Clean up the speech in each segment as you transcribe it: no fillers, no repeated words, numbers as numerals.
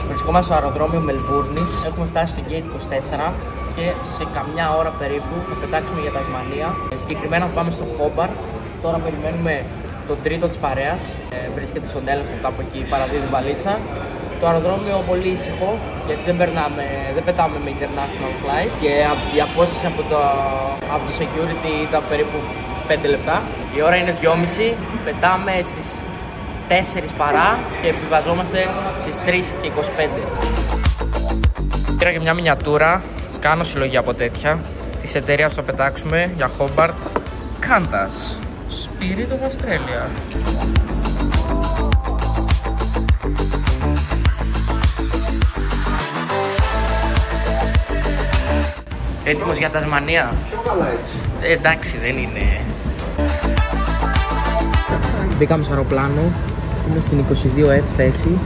Βρισκόμαστε στο αεροδρόμιο Μελβούρνης, έχουμε φτάσει στο Gate 24 και σε καμιά ώρα περίπου θα πετάξουμε για Τασμανία. Συγκεκριμένα θα πάμε στο Χόμπαρτ. Τώρα περιμένουμε τον τρίτο της παρέας, βρίσκεται στον έλεγχο κάπου εκεί, παραδίδει βαλίτσα. Το αεροδρόμιο πολύ ήσυχο, γιατί δεν πετάμε με international flight και η απόσταση από το security ήταν περίπου 5 λεπτά. Η ώρα είναι 2:30, πετάμε στις 4 παρά και επιβαζόμαστε στις 3:25. Πήρα και μια μινιατούρα, κάνω συλλογή από τέτοια, της εταιρείας που θα πετάξουμε για Hobart. Qantas, Spirit of Australia. Έτοιμος για Τασμανία? Καλά έτσι. Εντάξει, δεν είναι. Μπήκαμε στο αεροπλάνο, είμαι στην 22F θέση.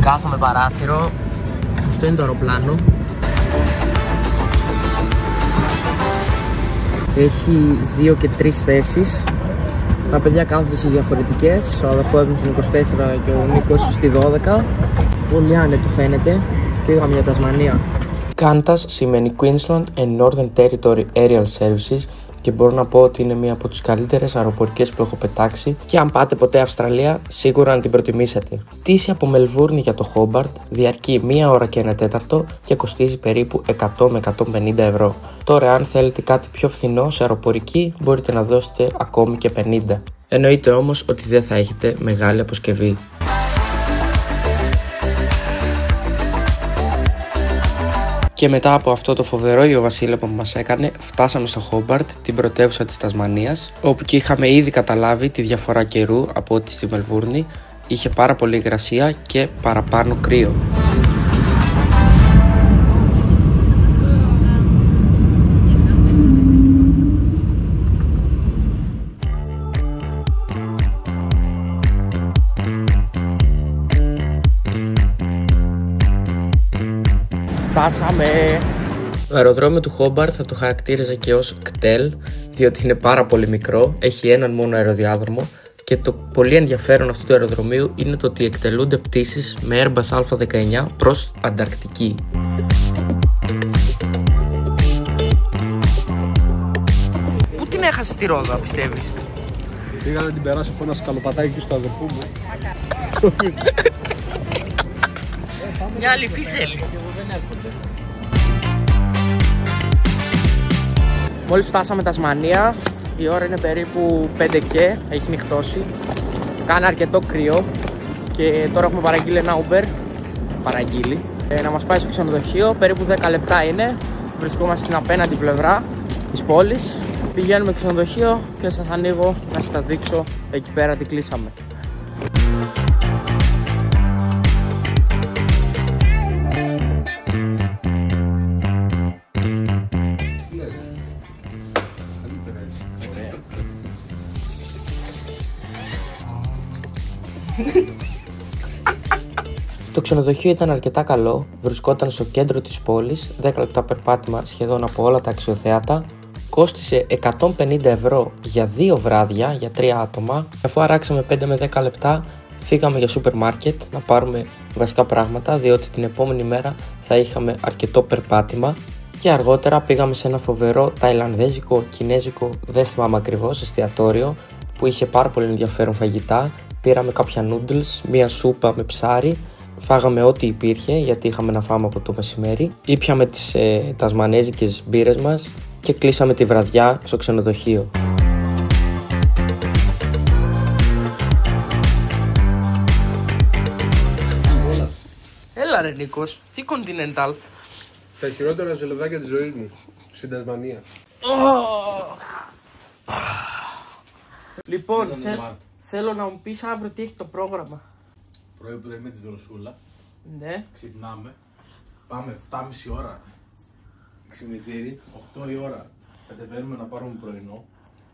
Κάθομαι παράθυρο, αυτό είναι το αεροπλάνο. Έχει 2 και 3 θέσεις. Τα παιδιά κάθονται σε διαφορετικές, ο αδερφός μου στην 24 και ο Νίκος στη 12. Πολύ άνετο φαίνεται, πήγαμε για Τασμανία. Qantas σημαίνει Queensland and Northern Territory Aerial Services και μπορώ να πω ότι είναι μία από τις καλύτερες αεροπορικές που έχω πετάξει και αν πάτε ποτέ Αυστραλία σίγουρα να την προτιμήσετε. Πτήση από Μελβούρνη για το Hobart διαρκεί 1 ώρα και 1 τέταρτο και κοστίζει περίπου 100 με 150 ευρώ. Τώρα αν θέλετε κάτι πιο φθηνό σε αεροπορική μπορείτε να δώσετε ακόμη και 50. Εννοείται όμως ότι δεν θα έχετε μεγάλη αποσκευή. Και μετά από αυτό το φοβερό ηλιοβασίλεμα που μας έκανε, φτάσαμε στο Hobart, την πρωτεύουσα της Τασμανίας, όπου και είχαμε ήδη καταλάβει τη διαφορά καιρού από ό,τι στη Μελβούρνη. Είχε πάρα πολύ υγρασία και παραπάνω κρύο. Φτάσαμε. Το αεροδρόμιο του Hobart θα το χαρακτήριζα και ως κτέλ, διότι είναι πάρα πολύ μικρό, έχει έναν μόνο αεροδιάδρομο και το πολύ ενδιαφέρον αυτού του αεροδρομίου είναι το ότι εκτελούνται πτήσεις με Airbus A19 προς Ανταρκτική. Πού την έχασες τη Ρόδα, πιστεύεις? Πήγα να την περάσω από ένα σκαλοπατάκι στο αδερφού μου. Μια αληθή θέλει. Μόλις φτάσαμε Τασμανία, η ώρα είναι περίπου 5 και έχει νυχτώσει. Κάνει αρκετό κρύο και τώρα έχουμε παραγγείλει ένα Uber. Να μας πάει στο ξενοδοχείο, περίπου 10 λεπτά είναι. Βρισκόμαστε στην απέναντι πλευρά της πόλης. Πηγαίνουμε στο ξενοδοχείο και σας ανοίγω να σας τα δείξω εκεί πέρα τι κλείσαμε. Το ξενοδοχείο ήταν αρκετά καλό, βρισκόταν στο κέντρο της πόλης, 10 λεπτά περπάτημα σχεδόν από όλα τα αξιοθέατα, κόστισε 150 ευρώ για 2 βράδια για 3 άτομα. Αφού αράξαμε 5 με 10 λεπτά, φύγαμε για σούπερ μάρκετ να πάρουμε βασικά πράγματα, διότι την επόμενη μέρα θα είχαμε αρκετό περπάτημα και αργότερα πήγαμε σε ένα φοβερό ταϊλανδέζικο, κινέζικο, δεν θυμάμαι ακριβώς, εστιατόριο που είχε πάρα πολύ ενδιαφέρον φαγητά. Πήραμε κάποια noodles, μία σούπα με ψάρι, φάγαμε ό,τι υπήρχε γιατί είχαμε να φάμε από το μεσημέρι. Ήπιαμε τις τασμανέζικες μπύρες μας και κλείσαμε τη βραδιά στο ξενοδοχείο. Έλα ρε Νίκος, τι Continental? Τα χειρότερα ζελεδάκια της ζωής μου, στην Τασμανία. Λοιπόν, θέλω να μου πεις αύριο τι έχει το πρόγραμμα. Πρωί-πρωί με τη δροσούλα. Ναι. Ξυπνάμε. Πάμε 7,5 ώρα ξυπνητήρι. 8 η ώρα κατεβαίνουμε να πάρουμε πρωινό.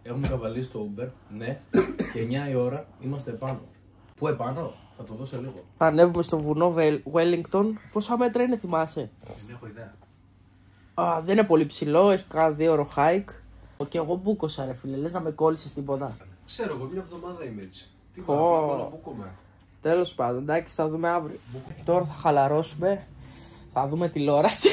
Έχουμε καβαλήσει το Uber. Ναι. Και 9 η ώρα είμαστε επάνω. Πού επάνω? Θα το δώσω λίγο. Θα ανέβουμε στο βουνό Wellington. Πόσα μέτρα είναι, θυμάσαι? Δεν έχω ιδέα. Δεν είναι πολύ ψηλό, έχει κάνα 2 ώρο hike. Και εγώ μπούκοσα ρε φίλε, λες να με κόλλησες τίποτα. Ξέρω εγώ, μια εβδομάδα είμαι έτσι. Τι Ω. να μπούκομαι. Τέλος πάντων, εντάξει, θα δούμε αύριο. Τώρα θα χαλαρώσουμε, θα δούμε τηλεόραση.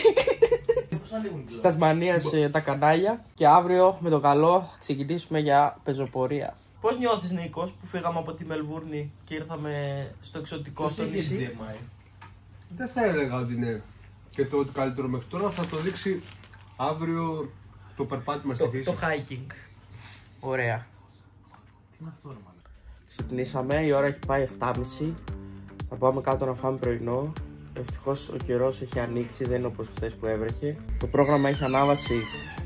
Στη Τασμανία σε τα κανάλια. Και αύριο με το καλό θα ξεκινήσουμε για πεζοπορία. Πώς νιώθεις Νίκος που φύγαμε από τη Μελβούρνη και ήρθαμε στο εξωτικό στο νησί? Δεν θα έλεγα ότι είναι και το καλύτερο μέχρι τώρα. Θα το δείξει αύριο το περπάτημα στη φύση. Το hiking. Ωραία. Τι είναι αυτό ρε μάλλον. Ξυπνήσαμε, η ώρα έχει πάει 7.30. Θα πάμε κάτω να φάμε πρωινό. Ευτυχώς ο καιρός έχει ανοίξει, δεν είναι όπως χθες που έβρεχε. Το πρόγραμμα έχει ανάβαση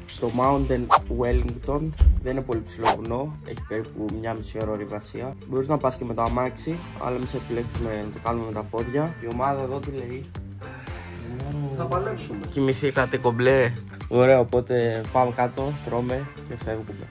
στο Mountain Wellington. Δεν είναι πολύ ψηλό βουνό, έχει περίπου 1,5 ώρα ορειβασία. Μπορείς να πας και με το αμάξι, αλλά εμείς επιλέξουμε να το κάνουμε με τα πόδια. Η ομάδα εδώ τι λέει? Θα παλέψουμε. Κοιμηθήκατε κομπλέ. Ωραία, οπότε πάμε κάτω, τρώμε και φεύγουμε.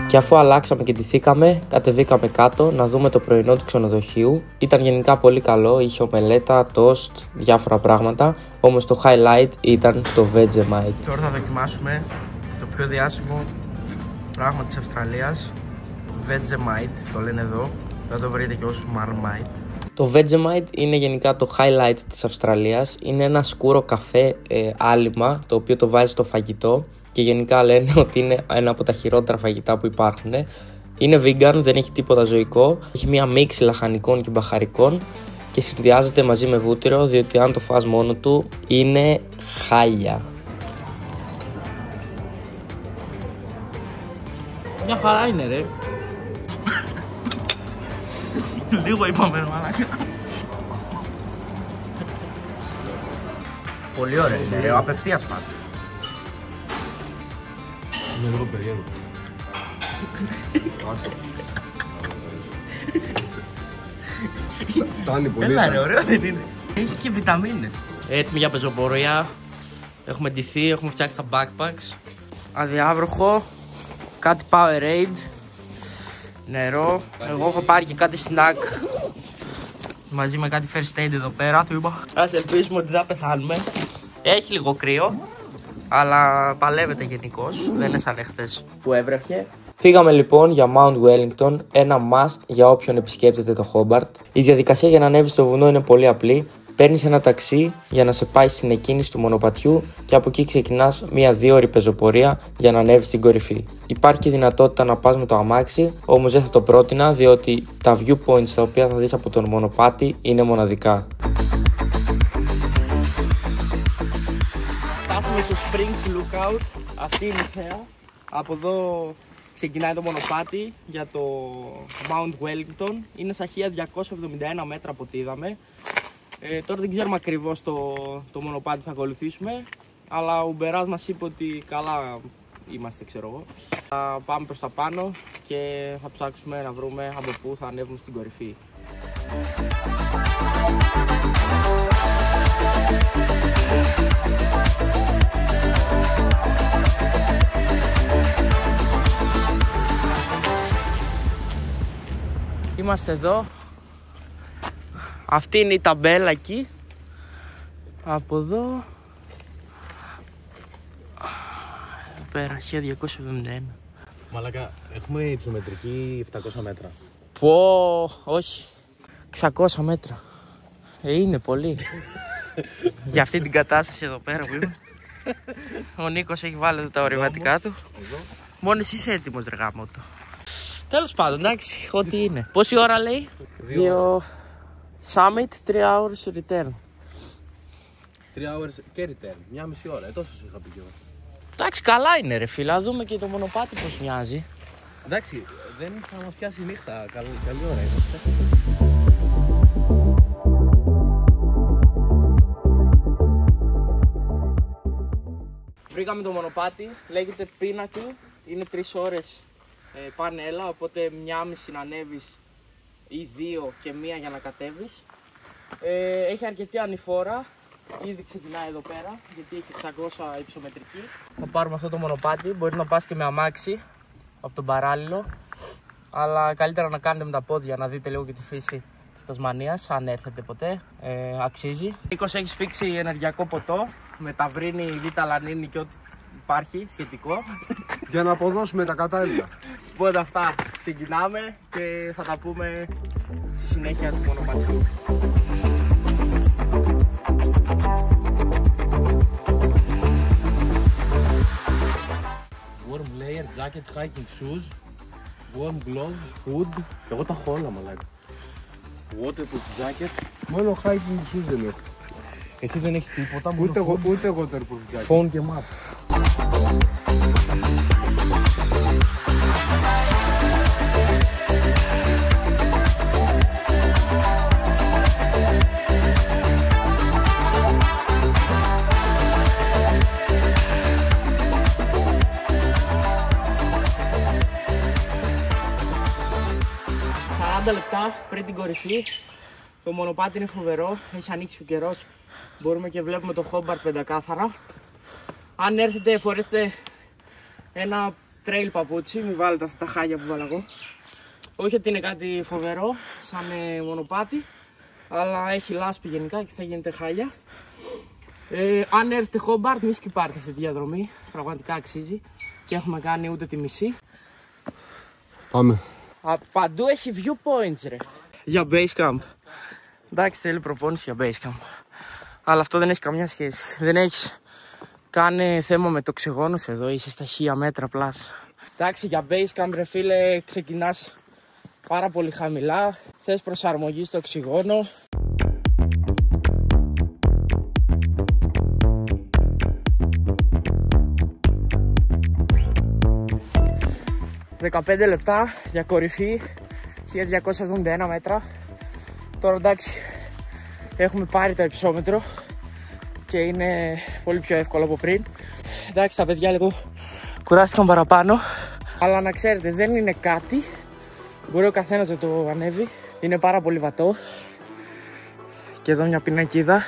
Και αφού αλλάξαμε και ντυθήκαμε, κατεβήκαμε κάτω να δούμε το πρωινό του ξενοδοχείου. Ήταν γενικά πολύ καλό, είχε ομελέτα, toast, διάφορα πράγματα. Όμως το highlight ήταν το Vegemite. Τώρα θα δοκιμάσουμε το πιο διάσημο πράγμα της Αυστραλίας. Vegemite το λένε εδώ, θα το βρείτε και ως Marmite. Το Vegemite είναι γενικά το highlight της Αυστραλίας. Είναι ένα σκούρο καφέ άλυμα, το οποίο το βάζει στο φαγητό. Και γενικά λένε ότι είναι ένα από τα χειρότερα φαγητά που υπάρχουν. Είναι vegan, δεν έχει τίποτα ζωικό. Έχει μία μίξη λαχανικών και μπαχαρικών και συνδυάζεται μαζί με βούτυρο, διότι αν το φας μόνο του είναι χάλια. Μια χαρά είναι ρε. Λίγο είπαμε ρε μαλάκα. Πολύ ωραία είναι ρε, απευθείας πάντα. Είναι λίγο περίεργο. Φτάνει πολύ. Έλα ρε, ωραίο δεν είναι? Έχει και βιταμίνες. Έτοιμοι για πεζοπορία. Έχουμε ντυθεί, έχουμε φτιάξει τα backpacks. Αδιάβροχο. Κάτι Powerade. Νερό. Εγώ έχω πάρει και κάτι snack. Μαζί με κάτι first aid εδώ πέρα. Του είπα ας ελπίσουμε ότι δεν πεθάνουμε. Έχει λίγο κρύο, αλλά παλεύεται γενικώς. Δεν είναι σαν εχθές που έβρεχε. Φύγαμε λοιπόν για Mount Wellington, ένα must για όποιον επισκέπτεται το Hobart. Η διαδικασία για να ανέβεις στο βουνό είναι πολύ απλή. Παίρνεις ένα ταξί για να σε πάει στην εκκίνηση του μονοπατιού και από εκεί ξεκινάς μία 2ωρη πεζοπορία για να ανέβεις στην κορυφή. Υπάρχει και δυνατότητα να πας με το αμάξι, όμως δεν θα το πρότεινα διότι τα viewpoints τα οποία θα δεις από τον μονοπάτι είναι μοναδικά. Φτάσαμε στο Springs Lookout, αυτή είναι η θέα. Από εδώ ξεκινάει το μονοπάτι για το Mount Wellington. Είναι στα 1271 μέτρα από ό,τι είδαμε. Τώρα δεν ξέρουμε ακριβώς το μονοπάτι που θα ακολουθήσουμε, αλλά ο Μπεράς μας είπε ότι καλά είμαστε, ξέρω εγώ. Θα πάμε προς τα πάνω και θα ψάξουμε να βρούμε από πού θα ανέβουμε στην κορυφή. Είμαστε εδώ. Αυτή είναι η ταμπέλα εκεί. Από εδώ. Εδώ πέρα, 1271. Μαλάκα, έχουμε υψομετρική 700 μέτρα. Πω, όχι. 600 μέτρα. Είναι πολύ. Για αυτή την κατάσταση εδώ πέρα που είμαι. Ο Νίκος έχει βάλει τα ορειβατικά του. Μόνο εσύ είσαι έτοιμος ρε γάμο του. Τέλος πάντων, εντάξει, ό,τι είναι. Πόση ώρα λέει? 2 Summit, 3 hours return. 3 hours και return, μια μισή ώρα, τόσο σου είχα πει και εγώ. Εντάξει, καλά είναι ρε φίλα, δούμε και το μονοπάτι πως μοιάζει. Εντάξει, δεν θα μας πιάσει η νύχτα, καλή ώρα είμαστε. Βρήκαμε το μονοπάτι, λέγεται Pinnacle, είναι 3 ώρες πάνε έλα, οπότε 1,5 να ανέβεις ή 2 και 1 για να κατέβεις. Έχει αρκετή ανηφόρα, ήδη ξεκινάει εδώ πέρα, γιατί έχει 600 υψομετρική. Θα πάρουμε αυτό το μονοπάτι, μπορείς να πας και με αμάξι από τον παράλληλο, αλλά καλύτερα να κάνετε με τα πόδια, να δείτε λίγο και τη φύση της Τασμανίας, αν έρθετε ποτέ, αξίζει. Νίκος, έχεις φίξει ενεργειακό ποτό, με ταυρίνη, β-αλανίνη και ό,τι υπάρχει σχετικό. Για να αποδώσουμε τα κατάλληλα. Οπότε αυτά ξεκινάμε και θα τα πούμε στη συνέχεια στο μονοπάτι. Warm layer, jacket, hiking shoes, warm gloves, food. Εγώ τα έχω όλα μαλάκα. Waterproof jacket. Μόνο hiking shoes δεν έχω. Εσύ δεν έχεις τίποτα, Ούτε waterproof jacket. phone και map. Λεπτά πριν την κορυφή. Το μονοπάτι είναι φοβερό, έχει ανοίξει ο καιρός. Μπορούμε και βλέπουμε το Χόμπαρτ πεντακάθαρα. Αν έρθετε, φορέστε ένα trail παπούτσι, μην βάλετε αυτά τα χάλια που βάλα εγώ. Όχι ότι είναι κάτι φοβερό σαν μονοπάτι, αλλά έχει λάσπη γενικά και θα γίνετε χάλια. Αν έρθετε Χόμπαρτ, μη σκυπάρετε αυτή τη διαδρομή, πραγματικά αξίζει και έχουμε κάνει ούτε τη μισή. Πάμε. Παντού έχει viewpoints ρε. Για Basecamp. Εντάξει, θέλει προπόνηση για Basecamp. Αλλά αυτό δεν έχει καμιά σχέση. Δεν έχεις καν θέμα με το οξυγόνο σου εδώ. Είσαι στα 1000 μέτρα πλάς. Εντάξει, για Basecamp ρε φίλε ξεκινάς πάρα πολύ χαμηλά. Θες προσαρμογή στο οξυγόνο. «15 λεπτά για κορυφή, 1271 μέτρα. Τώρα εντάξει, έχουμε πάρει το υψόμετρο και είναι πολύ πιο εύκολο από πριν. Εντάξει, τα παιδιά λίγο κουράστηκαν παραπάνω, αλλά να ξέρετε δεν είναι κάτι. Μπορεί ο καθένας να το ανέβει. Είναι πάρα πολύ βατό. Και εδώ μια πινακίδα.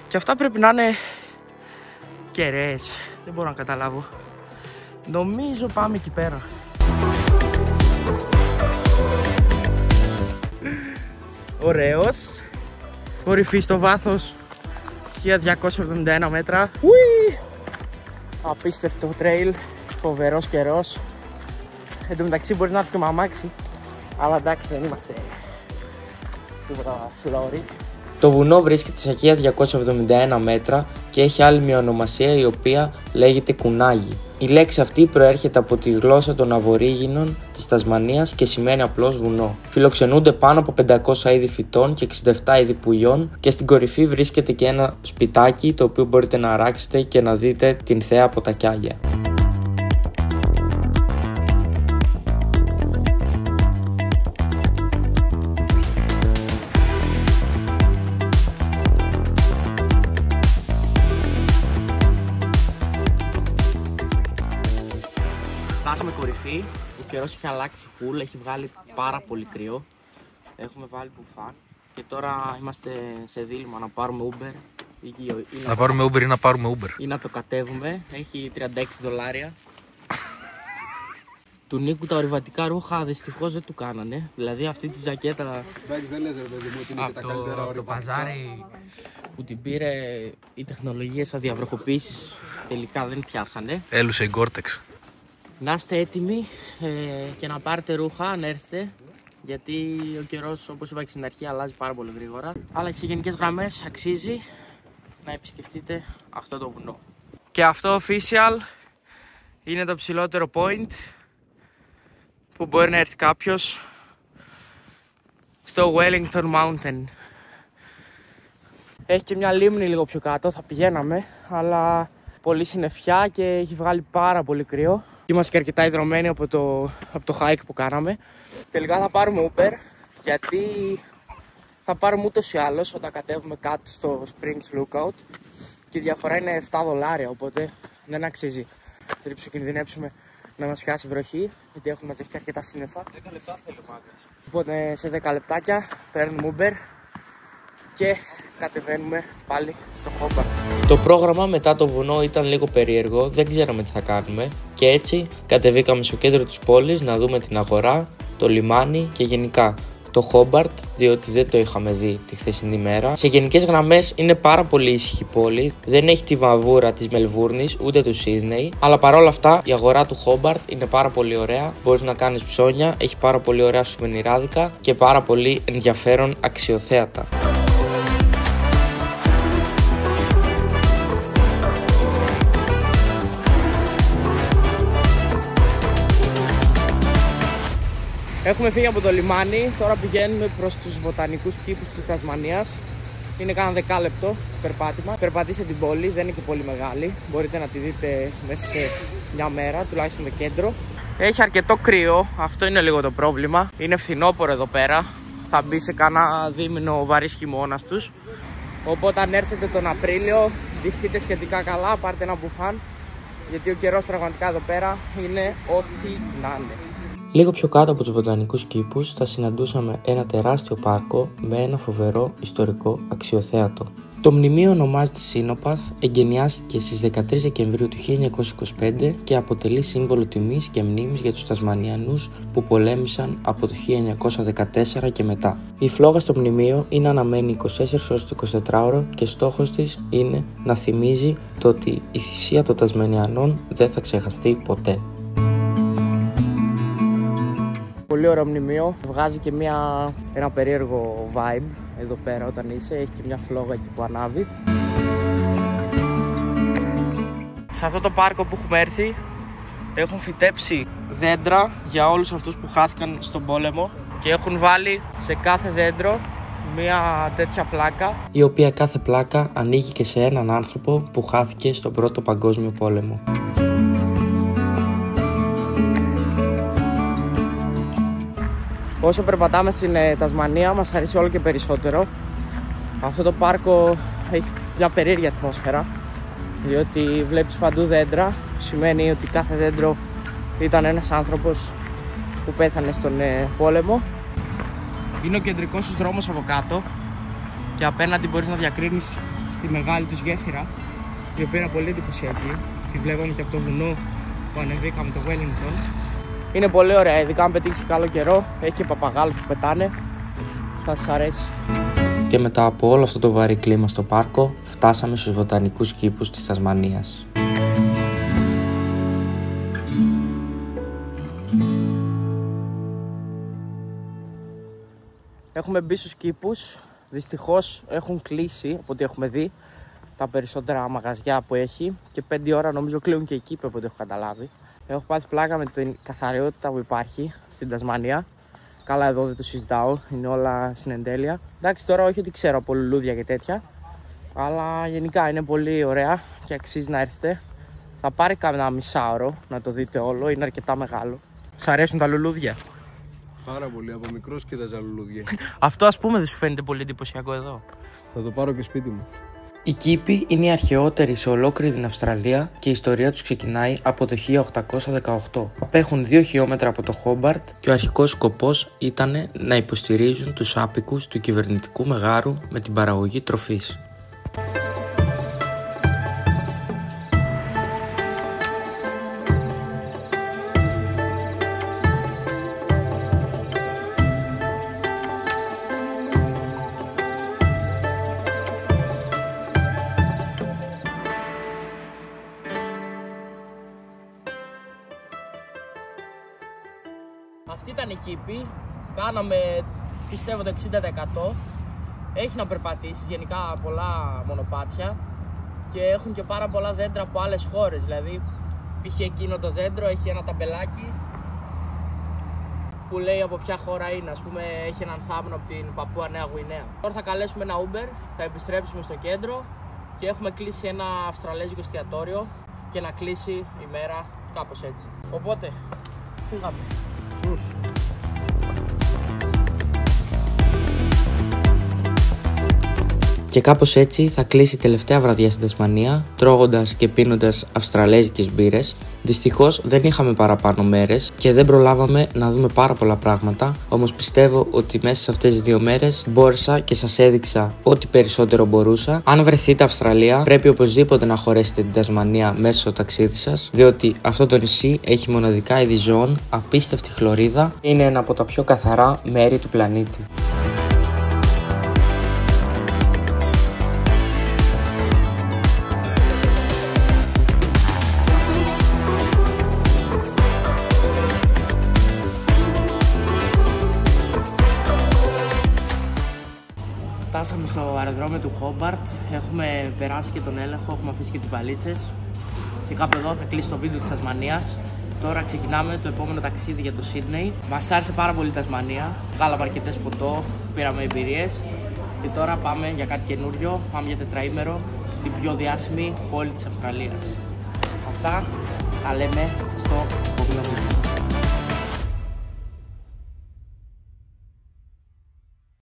Και αυτά πρέπει να είναι κεραίες. Δεν μπορώ να καταλάβω. Νομίζω πάμε εκεί πέρα. Ωραίος. Κορυφή στο βάθος 1271 μέτρα. Ουί! Απίστευτο trail. Φοβερός καιρός. Εν τω μεταξύ μπορεί να έρθει και με αμάξι. Αλλά εντάξει, δεν είμαστε τίποτα φλόρι. Το βουνό βρίσκεται σε 1271 μέτρα και έχει άλλη μια ονομασία η οποία λέγεται κουνάγι. Η λέξη αυτή προέρχεται από τη γλώσσα των Αβορίγινων της Τασμανίας και σημαίνει απλώς βουνό. Φιλοξενούνται πάνω από 500 είδη φυτών και 67 είδη πουλιών και στην κορυφή βρίσκεται και ένα σπιτάκι το οποίο μπορείτε να αράξετε και να δείτε την θέα από τα Κιάγια. Φτάσαμε κορυφή, ο καιρός έχει αλλάξει full, έχει βγάλει πάρα πολύ κρύο. Έχουμε βάλει μπουφάν και τώρα είμαστε σε δίλημμα να πάρουμε Uber. Να πάρουμε Uber ή να πάρουμε Uber. Ή να το κατέβουμε, έχει $36. Του Νίκου τα ορειβατικά ρούχα δυστυχώς δεν του κάνανε. Δηλαδή αυτή τη ζακέτα Εντάξει, δεν λες ρε παιδί μου ότι είναι και τα καλύτερα από το ορειβατικά. παζάρι που την πήρε οι τεχνολογίες αδιαβροχοποίησης τελικά δεν πιάσανε. Έλουσε η Gore-Tex. Να είστε έτοιμοι και να πάρετε ρούχα αν έρθετε, γιατί ο καιρός, όπως είπα και στην αρχή, αλλάζει πάρα πολύ γρήγορα. Αλλά σε γενικές γραμμές αξίζει να επισκεφτείτε αυτό το βουνό. Και αυτό official είναι το ψηλότερο point που μπορεί να έρθει κάποιος στο Wellington Mountain. Έχει και μια λίμνη λίγο πιο κάτω, θα πηγαίναμε, αλλά πολύ συννεφιά και έχει βγάλει πάρα πολύ κρύο. Είμαστε και αρκετά ιδρωμένοι από το hike που κάναμε. Τελικά θα πάρουμε Uber, γιατί θα πάρουμε ούτως ή άλλως όταν κατέβουμε κάτω στο Springs Lookout και η διαφορά είναι $7, οπότε δεν αξίζει. Δεν ψοκινδυνεύσουμε να μας πιάσει βροχή, γιατί έχουμε μαζευτεί αρκετά σύννεφα. 10 λεπτά θέλει ο μάγκας. Οπότε σε 10 λεπτάκια παίρνουμε Uber και κατεβαίνουμε πάλι στο Χόμπαρτ. Το πρόγραμμα μετά το βουνό ήταν λίγο περίεργο, δεν ξέραμε τι θα κάνουμε και έτσι κατεβήκαμε στο κέντρο της πόλης να δούμε την αγορά, το λιμάνι και γενικά το Χόμπαρτ, διότι δεν το είχαμε δει τη χθεσινή μέρα. Σε γενικές γραμμές είναι πάρα πολύ ήσυχη πόλη, δεν έχει τη βαβούρα της Μελβούρνης ούτε του Σίδνεϊ, αλλά παρόλα αυτά η αγορά του Χόμπαρτ είναι πάρα πολύ ωραία. Μπορείς να κάνεις ψώνια, έχει πάρα πολύ ωραία σουβενιράδικα και πάρα πολύ ενδιαφέρον αξιοθέατα. Έχουμε φύγει από το λιμάνι, τώρα πηγαίνουμε προς τους βοτανικούς κήπους της Τασμανίας. Είναι κάνα δεκάλεπτο περπάτημα. Περπατήστε την πόλη, δεν είναι και πολύ μεγάλη. Μπορείτε να τη δείτε μέσα σε μια μέρα, τουλάχιστον το κέντρο. Έχει αρκετό κρύο, αυτό είναι λίγο το πρόβλημα. Είναι φθινόπωρο εδώ πέρα. Θα μπει σε κάνα δίμηνο βαρύς χειμώνας τους. Οπότε αν έρθετε τον Απρίλιο, ντυθείτε σχετικά καλά, πάρτε ένα μπουφάν. Γιατί ο καιρός πραγματικά εδώ πέρα είναι ό,τι να είναι. Λίγο πιο κάτω από τους βοτανικούς κήπους θα συναντούσαμε ένα τεράστιο πάρκο με ένα φοβερό ιστορικό αξιοθέατο. Το μνημείο ονομάζεται Σίνοπαθ, εγκαινιάστηκε στις 13 Δεκεμβρίου του 1925 και αποτελεί σύμβολο τιμής και μνήμης για τους Τασμανιανούς που πολέμησαν από το 1914 και μετά. Η φλόγα στο μνημείο είναι αναμένη 24 ώρες το 24ωρο και στόχος της είναι να θυμίζει το ότι η θυσία των Τασμανιανών δεν θα ξεχαστεί ποτέ. Πολύ ωραίο μνημείο, βγάζει και ένα περίεργο vibe εδώ πέρα όταν είσαι, έχει και μια φλόγα εκεί που ανάβει. Σε αυτό το πάρκο που έχουμε έρθει έχουν φυτέψει δέντρα για όλους αυτούς που χάθηκαν στον πόλεμο και έχουν βάλει σε κάθε δέντρο μια τέτοια πλάκα, η οποία κάθε πλάκα ανήκει και σε έναν άνθρωπο που χάθηκε στον Πρώτο Παγκόσμιο Πόλεμο. Όσο περπατάμε στην Τασμανία μας αρέσει όλο και περισσότερο. Αυτό το πάρκο έχει μια περίεργη ατμόσφαιρα, διότι βλέπεις παντού δέντρα, που σημαίνει ότι κάθε δέντρο ήταν ένας άνθρωπος που πέθανε στον πόλεμο. Είναι ο κεντρικός τους δρόμος από κάτω και απέναντι μπορείς να διακρίνεις τη μεγάλη τους γέφυρα, η οποία είναι πολύ εντυπωσιακή. Τη βλέπαμε και από το βουνό που ανεβήκαμε, το Wellington. Είναι πολύ ωραία, ειδικά αν πετύχει καλό καιρό, έχει και παπαγάλους που πετάνε, θα σας αρέσει. Και μετά από όλο αυτό το βαρύ κλίμα στο πάρκο, φτάσαμε στους βοτανικούς κήπους της Τασμανίας. Έχουμε μπει στους κήπους, δυστυχώς έχουν κλείσει, από ό,τι έχουμε δει, τα περισσότερα μαγαζιά που έχει και 5 ώρα νομίζω κλείνουν και οι κήποι, από ό,τι έχω καταλάβει. Έχω πάθει πλάκα με την καθαριότητα που υπάρχει στην Τασμανία. Καλά, εδώ δεν το συζητάω, είναι όλα στην εντέλεια. Εντάξει, τώρα όχι ότι ξέρω από λουλούδια και τέτοια, αλλά γενικά είναι πολύ ωραία και αξίζει να έρθετε. Θα πάρει κάνα μισάωρο να το δείτε όλο, είναι αρκετά μεγάλο. Σ' αρέσουν τα λουλούδια? Πάρα πολύ, από μικρός κοίταζα λουλούδια. Αυτό ας πούμε δεν σου φαίνεται πολύ εντυπωσιακό εδώ? Θα το πάρω και σπίτι μου. Οι κήποι είναι οι αρχαιότεροι σε ολόκληρη την Αυστραλία και η ιστορία τους ξεκινάει από το 1818. Απέχουν 2 χιλιόμετρα από το Χόμπαρτ και ο αρχικός σκοπός ήταν να υποστηρίζουν τους άπικους του κυβερνητικού μεγάρου με την παραγωγή τροφής. Αυτή ήταν η κήπη, κάναμε πιστεύω το 60%. Έχει να περπατήσει, γενικά πολλά μονοπάτια και έχουν και πάρα πολλά δέντρα από άλλες χώρες. Δηλαδή, π.χ. εκείνο το δέντρο έχει ένα ταμπελάκι που λέει από ποια χώρα είναι. Ας πούμε, έχει έναν θάμνο από την Παππούα Νέα Γουινέα. Τώρα θα καλέσουμε ένα Uber, θα επιστρέψουμε στο κέντρο και έχουμε κλείσει ένα αυστραλέζικο εστιατόριο και να κλείσει η μέρα κάπως έτσι. Οπότε, φύγαμε. Τσους. Και κάπως έτσι θα κλείσει η τελευταία βραδιά στην Τασμανία, τρώγοντας και πίνοντας αυστραλέζικες μπύρες. Δυστυχώς δεν είχαμε παραπάνω μέρες και δεν προλάβαμε να δούμε πάρα πολλά πράγματα, όμως πιστεύω ότι μέσα σε αυτές τις 2 μέρες μπόρεσα και σας έδειξα ό,τι περισσότερο μπορούσα. Αν βρεθείτε Αυστραλία, πρέπει οπωσδήποτε να χωρέσετε την Τασμανία μέσα στο ταξίδι σας, διότι αυτό το νησί έχει μοναδικά είδη ζώων, απίστευτη χλωρίδα, είναι ένα από τα πιο καθαρά μέρη του πλανήτη. Φτάσαμε στο αεροδρόμιο του Χόμπαρτ, έχουμε περάσει και τον έλεγχο, έχουμε αφήσει και τις βαλίτσες και κάπου εδώ θα κλείσει το βίντεο της Τασμανίας. Τώρα ξεκινάμε το επόμενο ταξίδι για το Σίδνεϊ. Μας άρεσε πάρα πολύ η Τασμανία, βγάλαμε αρκετές φωτό, πήραμε εμπειρίες και τώρα πάμε για κάτι καινούριο, πάμε για τετραήμερο στην πιο διάσημη πόλη της Αυστραλίας. Αυτά τα λέμε στο επόμενο βίντεο.